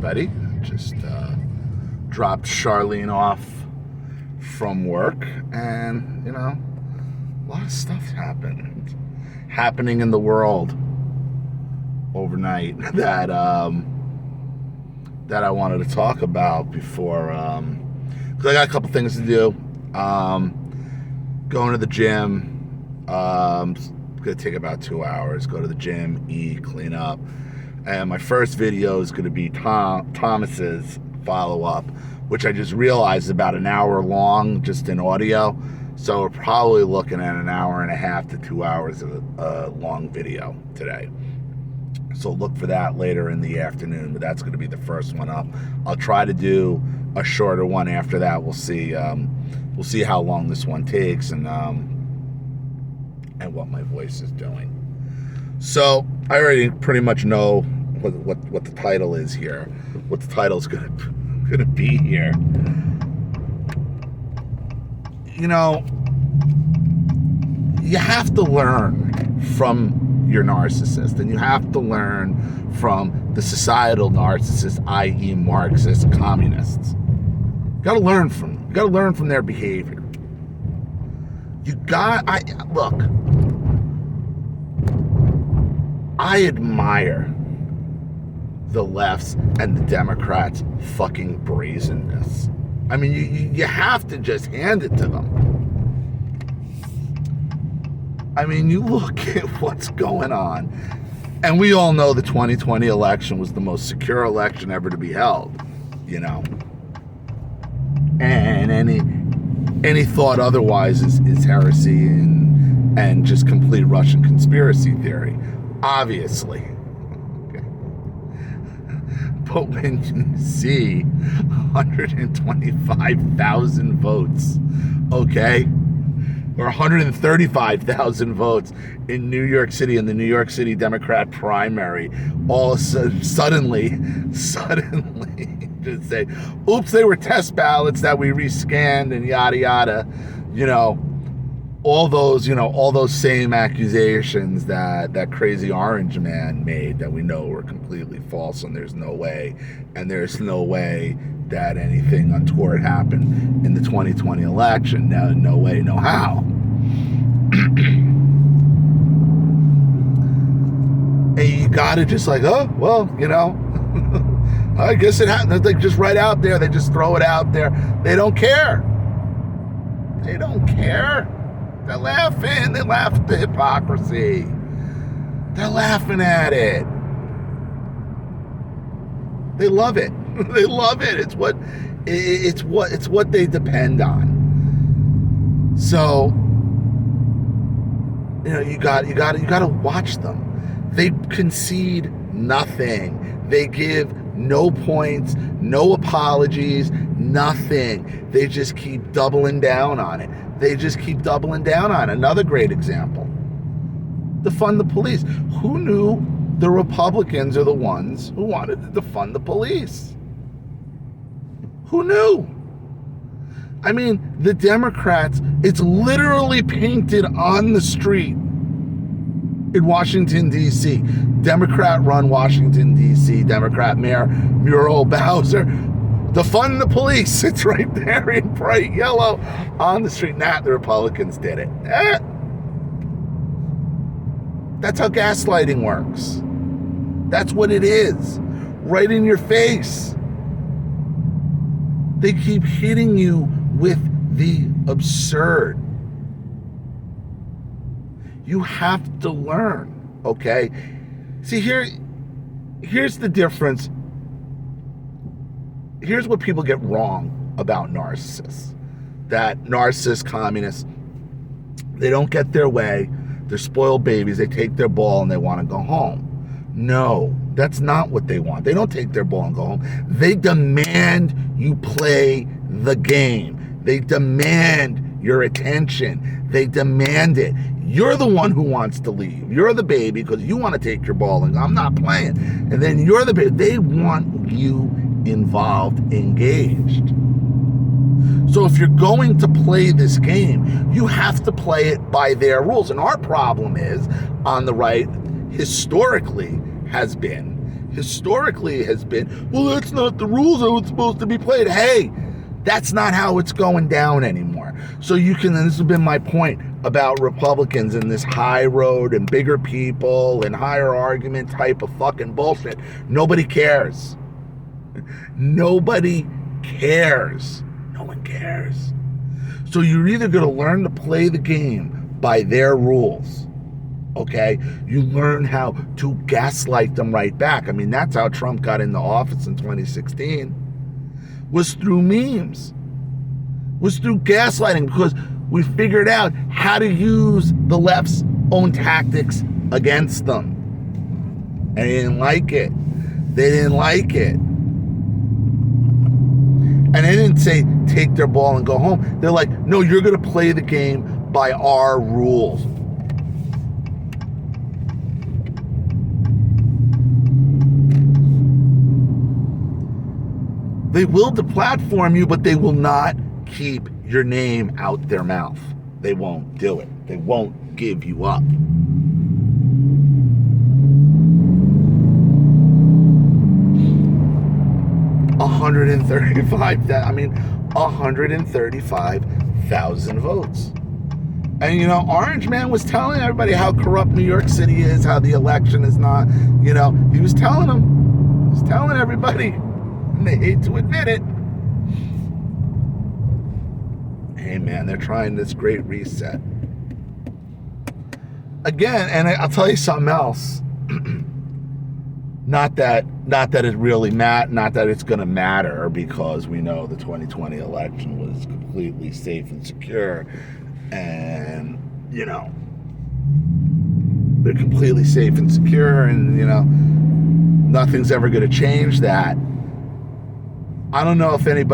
everybody. Just dropped Charlene off from work, and a lot of stuff happening in the world overnight that I wanted to talk about before, because I got a couple things to do. Going to the gym. It's gonna take about 2 hours. Go to the gym, eat, clean up. And my first video is going to be Thomas's follow-up, which I just realized is about an hour long, just in audio. So we're probably looking at an hour and a half to 2 hours of a long video today. So look for that later in the afternoon, but that's going to be the first one up. I'll try to do a shorter one after that. We'll see how long this one takes and what my voice is doing. So I already pretty much know what the title is here, what the title is gonna be here. You have to learn from your narcissist, and you have to learn from the societal narcissists, i.e. Marxist communists. You gotta learn from them. You gotta learn from their behavior. Look, I admire the left's and the Democrats' fucking brazenness. I mean, you have to just hand it to them. I mean, you look at what's going on, and we all know the 2020 election was the most secure election ever to be held, And any thought otherwise is heresy and just complete Russian conspiracy theory, obviously. But when you see 125,000 votes, okay, or 135,000 votes in New York City, in the New York City Democrat primary, all suddenly just say, oops, they were test ballots that we rescanned and yada yada, all those same accusations that crazy orange man made that we know were completely false, and there's no way that anything untoward happened in the 2020 election. No way, no how. And you gotta just I guess it happened. They just right out there, they just throw it out there. They don't care. They're laughing. They laugh at the hypocrisy. They're laughing at it. They love it. They love it. It's what they depend on. So, you got to watch them. They concede nothing. They give no points, no apologies, nothing. They just keep doubling down on it. Another great example. Defund the police. Who knew the Republicans are the ones who wanted to defund the police? Who knew? I mean, the Democrats, it's literally painted on the street in Washington, D.C. Democrat-run Washington, D.C. Democrat Mayor Muriel Bowser. Defund the police. It's right there in bright yellow on the street. The Republicans did it. That's how gaslighting works. That's what it is. Right in your face. They keep hitting you with the absurd. You have to learn, okay? See, here's the difference. Here's what people get wrong about narcissists. That narcissist communists, they don't get their way. They're spoiled babies. They take their ball and they want to go home. No, that's not what they want. They don't take their ball and go home. They demand you play the game. They demand your attention. They demand it. You're the one who wants to leave. You're the baby because you want to take your ball and go, I'm not playing. And then you're the baby. They want you involved, engaged. So if you're going to play this game, you have to play it by their rules. And our problem is, on the right, historically has been historically has been, well, that's not the rules that it's supposed to be played. Hey, that's not how it's going down anymore. So you can, and this has been my point about Republicans and this high road and bigger people and higher argument type of fucking bullshit. Nobody cares. Nobody cares. No one cares. So you're either going to learn to play the game by their rules, okay? You learn how to gaslight them right back. I mean, that's how Trump got into office in 2016, was through memes, was through gaslighting, because we figured out how to use the left's own tactics against them. And they didn't like it. They didn't like it. And they didn't say take their ball and go home. They're like, no, you're going to play the game by our rules. They will deplatform you, but they will not keep your name out their mouth. They won't do it. They won't give you up. $135,000 votes. And, you know, Orange Man was telling everybody how corrupt New York City is, how the election is not, you know, he was telling them, he was telling everybody, and they hate to admit it. Hey, man, they're trying this great reset. Again, and I'll tell you something else. Not that it really not that it's going to matter, because we know the 2020 election was completely safe and secure, and, you know, they're completely safe and secure, and, you know, nothing's ever going to change that. I don't know if you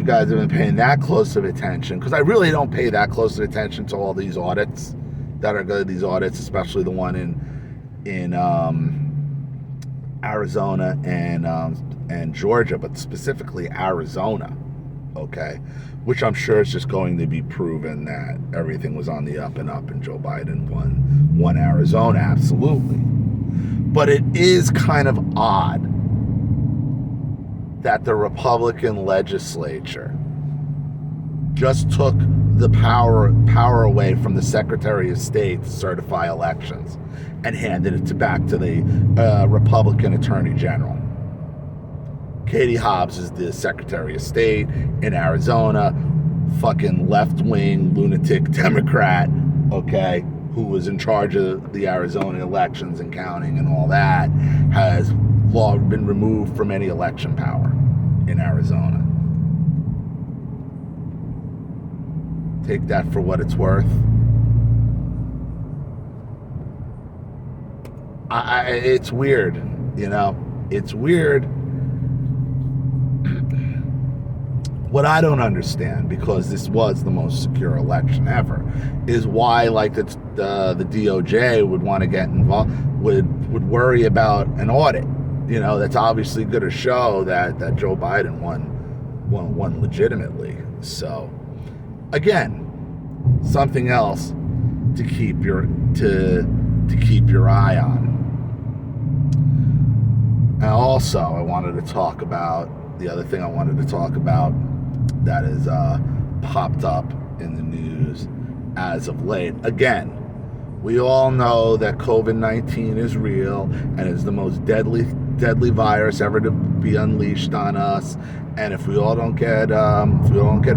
guys have been paying that close of attention, because I really don't pay that close of attention to all these audits that are good. These audits, especially the one in Arizona and Georgia, but specifically Arizona, okay, which I'm sure is just going to be proven that everything was on the up and up, and Joe Biden won Arizona, absolutely. But it is kind of odd that the Republican legislature just took the power away from the Secretary of State to certify elections and handed it back to the Republican Attorney General. Katie Hobbs is the Secretary of State in Arizona, fucking left-wing lunatic Democrat, okay, who was in charge of the Arizona elections and counting and all that, has been removed from any election power in Arizona. Take that for what it's worth. It's weird, you know. It's weird. What I don't understand, because this was the most secure election ever, is why, like, the DOJ would want to get involved, would worry about an audit. You know, that's obviously going to show that Joe Biden won legitimately. So, again, something else to keep your eye on. And also, I wanted to talk about the other thing I wanted to talk about that has popped up in the news as of late. Again, we all know that COVID-19 is real and is the most deadly virus ever to be unleashed on us. And if we all don't get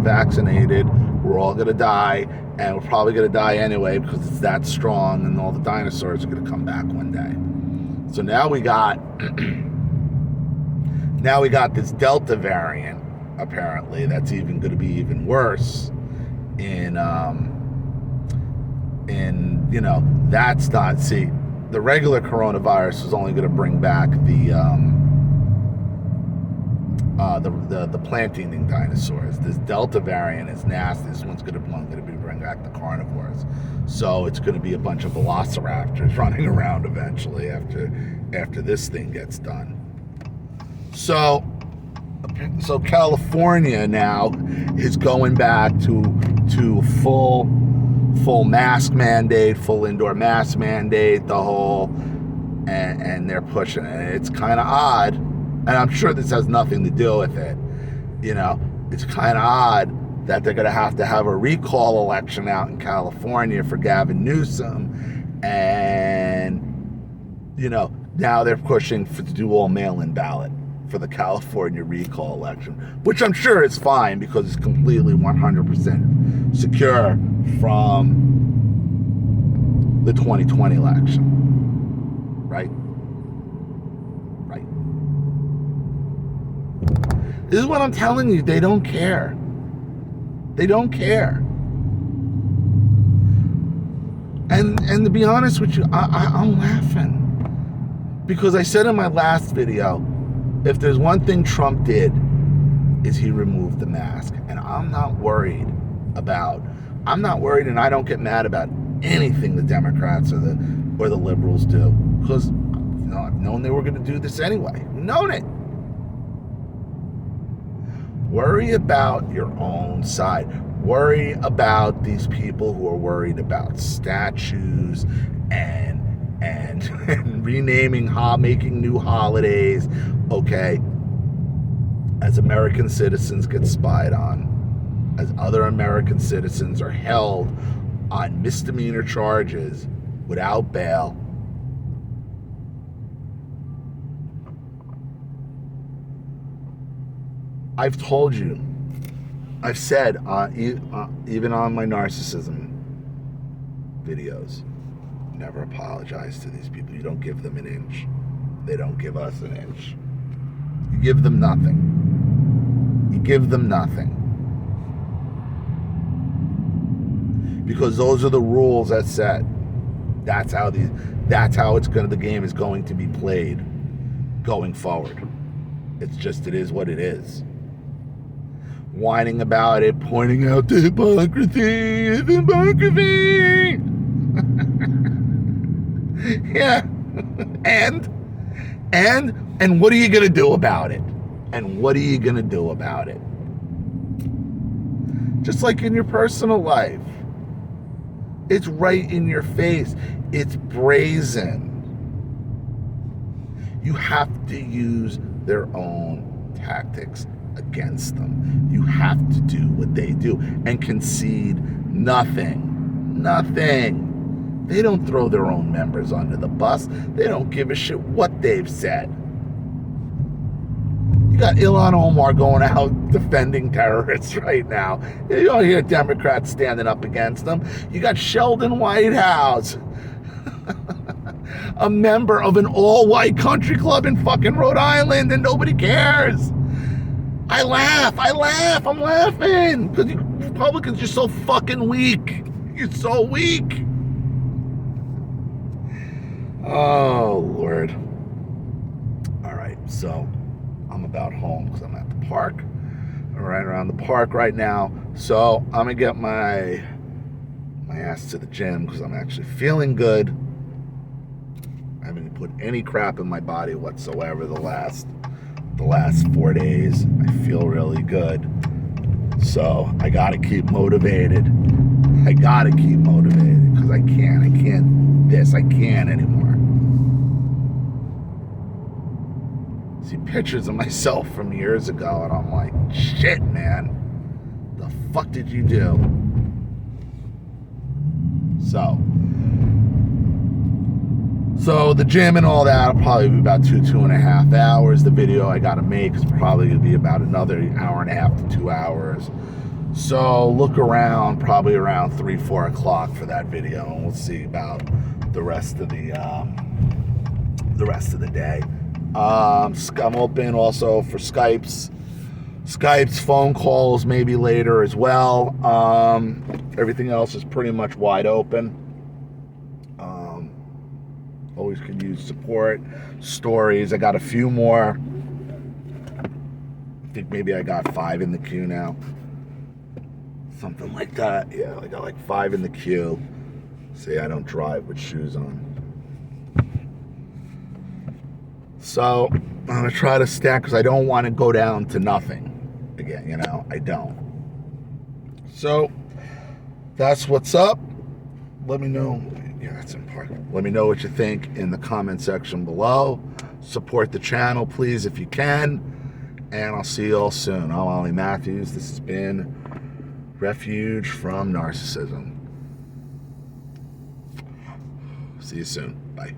vaccinated, we're all gonna die, and we're probably gonna die anyway because it's that strong, and all the dinosaurs are gonna come back one day. So now we got this Delta variant, apparently, that's even going to be even worse. In you know, that's not, see, the regular coronavirus is only going to bring back the plant-eating dinosaurs. This Delta variant is nasty. This one's going to bring back the carnivores. So it's going to be a bunch of velociraptors running around eventually after this thing gets done. So California now is going back to full mask mandate, full indoor mask mandate, the whole, and they're pushing it. And it's kind of odd, and I'm sure this has nothing to do with it. You know, it's kind of odd that they're going to have a recall election out in California for Gavin Newsom, and, you know, now they're pushing to do all mail-in ballot for the California recall election, which I'm sure is fine because it's completely 100% secure from the 2020 election. Right? Right. This is what I'm telling you. They don't care. They don't care. And to be honest with you, I'm laughing. Because I said in my last video, if there's one thing Trump did, is he removed the mask. And I'm not worried, and I don't get mad about anything the Democrats or the liberals do. Because, you know, I've known they were going to do this anyway. I've known it. Worry about your own side. Worry about these people who are worried about statues and renaming, making new holidays, okay? As American citizens get spied on, as other American citizens are held on misdemeanor charges without bail, I've told you, I've said, even on my narcissism videos, never apologize to these people. You don't give them an inch. They don't give us an inch. You give them nothing. You give them nothing. Because those are the rules that's set. That's how the game is going to be played going forward. It's just, it is what it is. Whining about it, pointing out the hypocrisy. Yeah. And what are you going to do about it? And what are you going to do about it? Just like in your personal life. It's right in your face. It's brazen. You have to use their own tactics against them. You have to do what they do and concede nothing. Nothing. They don't throw their own members under the bus. They don't give a shit what they've said. You got Ilhan Omar going out defending terrorists right now. You don't hear Democrats standing up against them. You got Sheldon Whitehouse, a member of an all-white country club in fucking Rhode Island, and nobody cares. I'm laughing, because you Republicans are so fucking weak. You're so weak. Oh, Lord. All right, so I'm about home because I'm at the park. I'm right around the park right now. So I'm going to get my ass to the gym because I'm actually feeling good. I haven't put any crap in my body whatsoever the last 4 days. I feel really good. So I got to keep motivated. Because I can't anymore. See pictures of myself from years ago and I'm like, shit, man, the fuck did you do? So the gym and all that will probably be about 2.5 hours. The video I gotta make is probably gonna be about another 1.5 to 2 hours. So look around, probably around 3-4 o'clock for that video, and we'll see about the rest of the day. I'm open also for Skypes, phone calls, maybe later as well. Everything else is pretty much wide open. Always can use support. Stories, I got a few more. I think maybe I got 5 in the queue now. Something like that. Yeah, I got like 5 in the queue. See, I don't drive with shoes on. So I'm gonna try to stack because I don't want to go down to nothing again. I don't. So that's what's up. Let me know Yeah, that's in Park. Let me know what you think in the comment section below. Support the channel, please, if you can. And I'll see you all soon. I'm Ollie Matthews. This has been Refuge from Narcissism. See you soon. Bye.